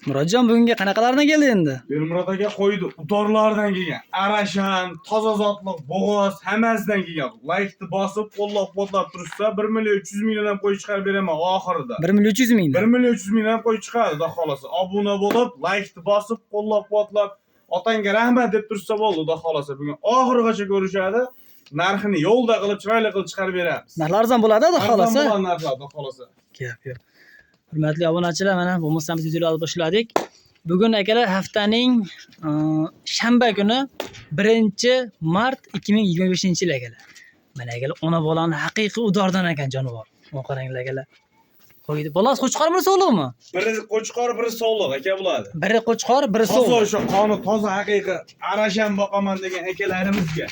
Murodjon bugunga qanaqalardan keldi endi? Elmurod aka qo'ydi, utorlardan kelgan. Arashan, toza zotliq, bo'g'oz hammasidan kelgan. Laykni bosib, qo'llab-quvvatlab tursa 1 million 300 million ham qo'y chiqarib beraman oxirida. 1 million 300 ming. 1 million 300 million ham qo'y chiqadi, xudo xolasa. Obuna bo'lib, laykni bosib, qo'llab-quvvatlab, otangga rahmat deb tursa bo'ldi, xudo xolasa. Bugun oxirigacha ko'rishadi. Narxini yo'lda qilib, chiroyli qilib chiqarib beramiz. Narxlar arzon bo'ladi, xudo xolasa. Narxlar, xudo xolasa. Gap yo'q. Hurmatli obunachilar, mana bo'lmasam biz videoni olib boshladik. Bugun akalar haftaning shanba kuni 1-mart 2025-yil akalar. Mana akalar ona bolani haqiqiy udordan ekan jonivor. Mana qaranglar akalar. Qo'ydi. Bolasi qo'chqormi, so'liqmi? Biri qo'chqor, biri so'liq aka bo'ladi. Biri qo'chqor, biri Toza so'liq. o'sha qoni toza haqiqiy arashan boqaman degan akalarimizga.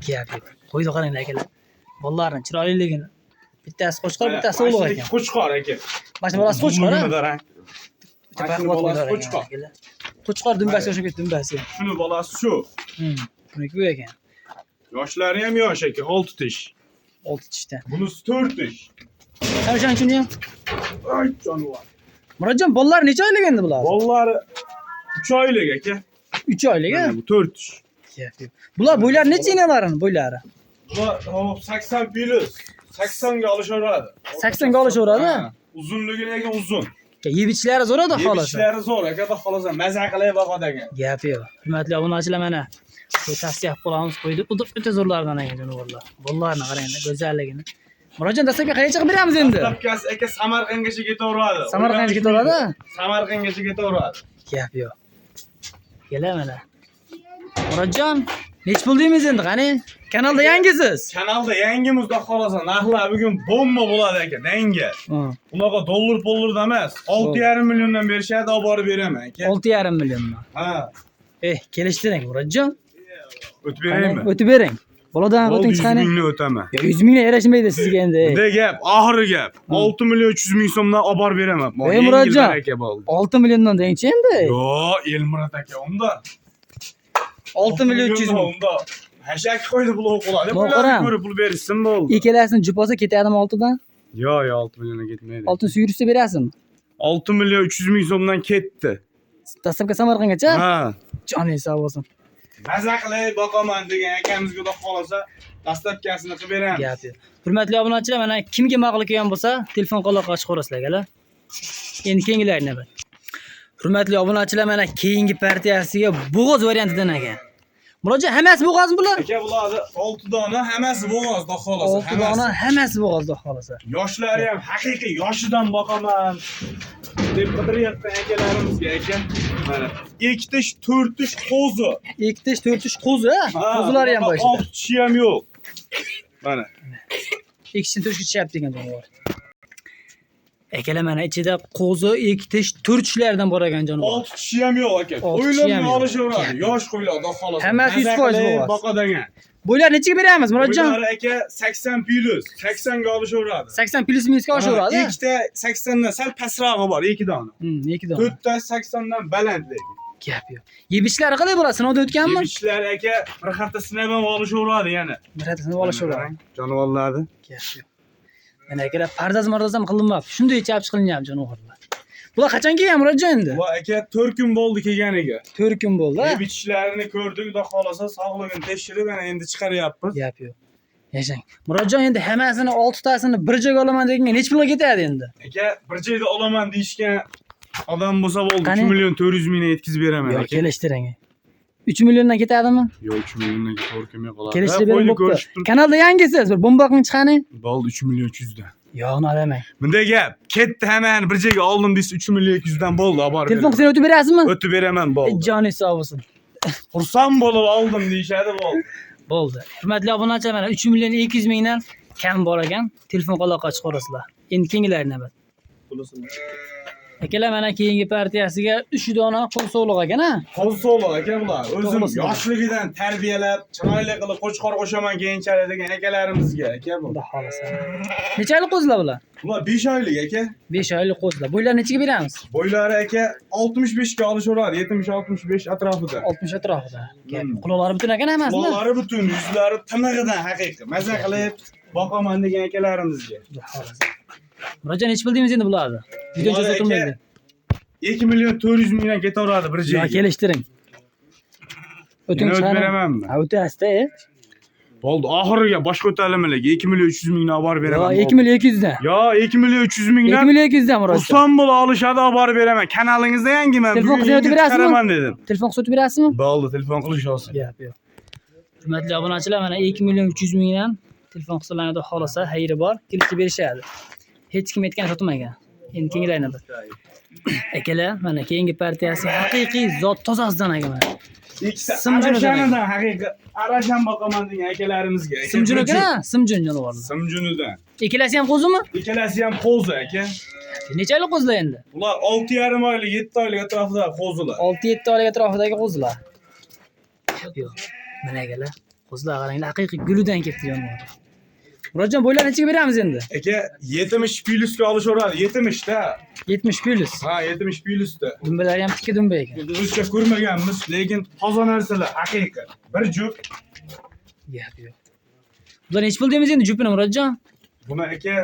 Gap yo'q. Qo'ydi qaranglar akalar. Bolalarning chiroyliligini. Bittasi qo'chqor, bittasi so'liq ekan. Qo'chqor aka. Mana bolasi qo'chqor. Qo'chqor. Qo'chqor dumbasi o'sha ketdi dumbasi. Shuni bolasi shu. Buniki bu ekan. Yoshlari ham yosh aka, 6 tish. 6 tishda. Bunisi 4 tish. Qancha shuni ham? Ay jonivor. Murodjon, bolalar necha oylik endi bular? Bolalari 3 oylik aka. 3 oylik a? Bu 4 tish. Bular bo'ylari necha enalarni bo'ylari? Bular 80 plus. 80 ga olishaveradi. 80 ga olishaveradi? Uzunligini aka uzun. Yeb ichlari zo'r edi xolos. Yeb zo'r aka, xolos maza qilib boqadigan. Gap yo'q. Hurmatli obunachilar, mana shu tavsiya qilib qolamiz, qo'ydi. O'ta zo'rlardan ekan jonivorlar. Bolalarni qaranglar, go'zalligini. Murodjon, dastlabki qayerga chiqib beramiz endi? Dastlabkasi aka Samarqandgacha ketaveradi. Samarqandga ketaveradi? Samarqandgacha ketaveradi. Gap yo'q. Kela mana. Murodjon, nech pul deymiz endi, qani? Kanalda yangisiz. Kanalda yangimizda xolasa, narxlar bugun bomba bo'ladi aka, danga. Unaqa dollar emas, 6,5 milliondan berishadi, olib borib beraman aka. 6,5 milliondan. Ha. Kelishtiring Murodjon. O'tib beraymi? O'tib bering. Boladan o'ting chiqani. 100 mingni o'taman. Yo, 100 mingga yarashmaydi sizga endi. Bunday gap, oxiri gap. 6 million 300 ming so'mdan olib borib beraman. Murodjon aka bo'ldi. 6 milliondan dengchi endi. Yo, Elmurod aka, unda 6 million 300 ming. Unda hashak qo'ydi pul o'qiladi. Pullarni ko'rib pul berishsin bo'ldi. Ikkalasini juposa ketadimi 6 dan? Yo, 6 millionga ketmaydi. Oltin suyurishsa berasizmi? 6 million 300 ming so'mdan ketdi. Dastlabki Samarqandgacha? Ha. Joningiz sog' bo'lsin. Maza qilib boqaman degan akamizga xudo xolasa dastlabkasini qilib beramiz. Gap yo'q. Hurmatli obunachilar, mana kimga ma'qul kelgan bo'lsa, telefon qo'lga chiqaverasizlar akalar. Endi keyingilarni navbat. Hurmatli obunachilar, mana keyingi partiyasiga bo'g'oz variantidan ekan. Murodjon, hammasi bo'g'ozmi bular? Aka, bularni 6 dona hammasi bo'g'oz, xudo xolasa. 6 dona hammasi bo'g'oz, xudo xolasa. Yoshlari ham haqiqiy yoshidan boqaman deb qidiryapti akalarimizga aka. Mana 2 tish, 4 tish qo'zi. 2 tish, 4 tish qo'zi, qo'zilari ham bor ichida. 6 tishi ham yo'q. Mana. 2 tish, 4 tish chishyapti ekan jonivor. Akalar, mana ichida qo'zi, 2 tish, 4 tishlardan bor ekan jonivor. 6 tishi ham yo'q aka. Qo'ylarni olishaveradi. Yosh qo'ylar, xudo xolasa. Hammasi 100% bo'g'oz. Boqadigan. Bo'ylar nechaga beramiz, Murodjon? Bo'ylari aka 80 plus, 80 ga olishaveradi. 80 plus minusga olishaveradi. Ikkita 80 dan sal pastrog'i bor, 2 dona. 2 dona. 4 ta 80 dan baland lekin. Gap yo'q. Yeb ichlari qalay bo'ladi? Sinovdan o'tganmi? Yeb ichlari aka bir hafta sinab ham olishaveradi yana. Bir hafta sinab olishaveradi. Jonivorlarni. Gap yo'q. Mana akalar farzam qilinmabdi. Shunday chap chiqilinyapti jonivorlar. Bular qachon kelgan Murodjon endi? Bu aka 4 kun bo'ldi kelganiga. 4 kun bo'ldi. Yeb ichlarini ko'rdik, xudo xolasa sog'lig'ini tekshirib ana endi chiqaryapmiz. Gap yo'q. Yashang. Murodjon, endi hammasini 6 tasini bir joyga olaman deganga nech pulga ketadi endi? Aka bir joyda olaman deyishgan odam bo'lsa bo'ldi, 3 million 400 mingga yetkazib beraman aka. Kelishtiring. 3 milliondan ketadimi? Yo'q, 3 milliondan to'g'ri kelmay qoladi. Kelishtirib bering bo'pti. Kanalda yangisiz, bir bomboqning chiqani? Bo'ldi 3 million 300 dan. Yo'q, nolamang. Bunday gap, ketdi hammani bir joyga oldim deysiz 3 million 200 dan bo'ldi, olib borib. Telefon qilsang o'tib berasizmi? O'tib beraman, bo'ldi. Joningiz sog' bo'lsin. Xursand bo'lib oldim deyshadi, bo'ldi. Bo'ldi. Hurmatli obunachilar, mana 3 million 200 mingdan kam bor ekan. Telefon qo'lga chiqarasizlar. Endi keyingilarni navbat. Akalar, mana keyingi partiyasiga 3 dona qo'l so'liq ekan-a? Qo'l so'liq aka bular. O'zim yoshligidan tarbiyalab, chiroyli qilib qo'chqor qo'shaman keyinchalik degan akalarimizga aka bu. Xudo xolasa. Necha oylik qo'zilar bular? Bular 5 oylik aka. 5 oylik qo'zilar. Bo'ylar nechaga beramiz? Bo'ylari aka 65 ga olishaveradi, 70-65 atrofida. 60 atrofida. Quloqlari butun ekan hammasi. Quloqlari butun, yuzlari timig'idan haqiqiy. Maza qilib boqaman degan akalarimizga. Xudo xolasa. Murodjon, nech pul deymiz endi bularni? Video jo'za turmaydi. 2 milyon 400 mingdan ketaveradi bir Ya joyga. kelishtiring. Yana o'tib beramanmi? Ha, o'tasiz-da. Bo'ldi, oxiriga boshqa o'talimlarga 2 milyon 300 mingdan olib borib beraman. Yo, 2 million 200 dan. Yo, 2 milyon 300 2 mingdan million 200 dan Murodjon. Istanbul olishadi, olib borib beraman. Kanalingizda yangiman. Telefon Bugun qilib yangi berasizmi? chiqaraman dedim. Telefon qilib berasizmi? Bo'ldi, telefon qilish olsin. Gap yo'q. Hurmatli obunachilar, mana 2 million 300 mingdan telefon qilsalarida xohlasa, xayri bor, kelishib berishadi. Hech kim aytgan sotmagan. Endi kenglayni bir. Akalar, mana keyingi partiyasi haqiqiy zot tozasidan aka mana. Ikkita Simjunidan. Arashanidan haqiqiy Arashan boqaman degan akalarimizga. Simjuniga, Simjun jonivorlar. Simjunidan. Ikkalasi ham qo'zimi? Ikkalasi ham qo'zi aka. Necha oylik qo'zilar endi? Ular 6,5 oylik, 7 oylik atrofida qo'zilar. 6-7 oylik atrofidagi qo'zilar. Yo'q. Mana akalar, qo'zilar qaranglar, haqiqiy gulidan ketdi jonivor. Murodjon, bo'ylar nechaga beramiz endi? Aka 70 plyusga olishaveradi. 70 da. 70 plus. Ha, 70 plyusda. Dumbalari ham tikka dumba ekan. O'zcha ko'rmaganmiz, lekin toza narsalar haqiqiy. Bir jup. Gap yo'q. Bular necha pul deymiz endi jupini Murodjon? Buni aka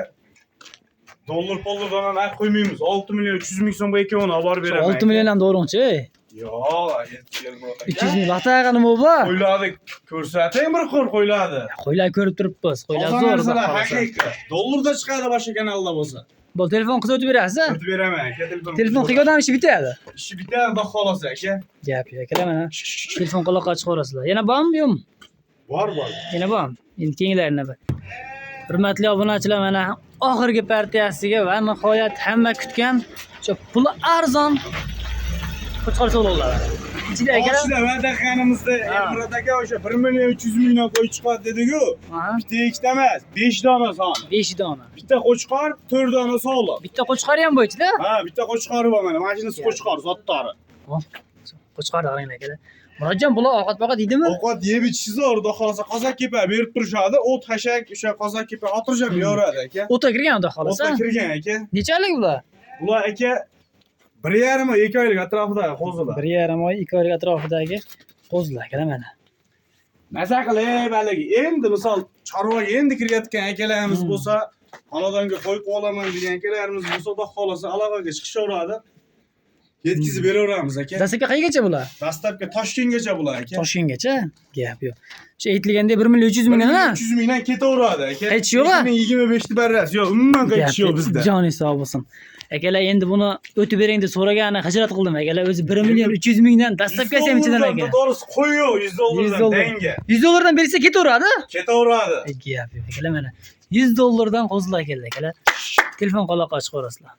dollar narx qo'ymaymiz. 6 milyon 300 ming so'mga ikkovini olib borib beraman. 6 million ham doğruqchi. Yo'q, 300 ming vaqtga nima bu? qo'yladi. Ko'rsating bir qo'r qo'yladi. Qo'ylar ko'rib turibmiz. Qo'ylar Toza zo'r. narsalar haqiqiy. Dollarda chiqadi boshqa kanalda bo'lsa. Bu telefon qilib o'tib berasiz? O'tib beraman aka, Telefon qilgan odam ishi bitadi. Ishi bitadi, xudo xolasa aka. Gap yo'q, akalar mana. Telefon quloqqa chiqarasizlar. Yana bormi, yo'qmi? Bor. Yana bormi? Endi kenglarini bir. Hurmatli obunachilar, mana oxirgi partiyasiga va nihoyat hamma kutgan o'sha puli arzon qo'chqor so'lovlar. Ichida akalar. Oshida va'da qilganimizda Emrat aka o'sha 1 million 300 mingdan qo'y chiqadi dedi-ku. Ha, Bitta ikkita emas, 5 dona son. 5 dona. Bitta qo'chqor, 4 dona sog'liq. Bitta qo'chqor ham bor ichida. Ha, bitta qo'chqor bor mana. Mashinasi qo'chqor zotdori. Qo'chqor qaranglar akalar. Murodjon, bular ovqat deydimi? Ovqat yeb ichishi zo'r, xudo xolasa qozak kepa berib turishadi. O't hashak o'sha qozak kepa otirjab yoradi aka. O'ta kirgan xudo xolasa. O'tga kirgan aka. Nechalik bular? Ular aka 1,5 2 oylik atrofida qo'zilar. 1,5 oy 2 oylik atrofidagi qo'zilar akalar mana. Nasa qilib haligi endi misol chorvaga endi kirayotgan akalarimiz bo'lsa, xonadonga qo'yib olaman degan akalarimiz bo'lsa, xudo xolasa aloqaga chiqishaveradi. Yetkazib beraveramiz aka. Dastlabki qayergacha bular? Dastlabki Toshkentgacha bular aka. Toshkentgacha? Gap yo'q. O'sha aytilganda 1 million 300 mingdan ha? 300 mingdan ketaveradi aka. Hech yo'q-a? 2025 barras. Yo'q, umuman qaytish yo'q bizda. Joningiz sog' bo'lsin. Akalar, endi buni o'tib bering deb so'ragani hijrat qildim akalar. O'zi 1 million 300 mingdan dastlabkasi ham ichidan aka. To'g'risi qo'y yo'q, 100 dollardan danga. 100 dollardan bersa ketaveradi? Ketaveradi. Gap yo'q akalar mana. 100 dollardan qo'zilar keldi akalar. Telefon quloqqa chiqarasizlar.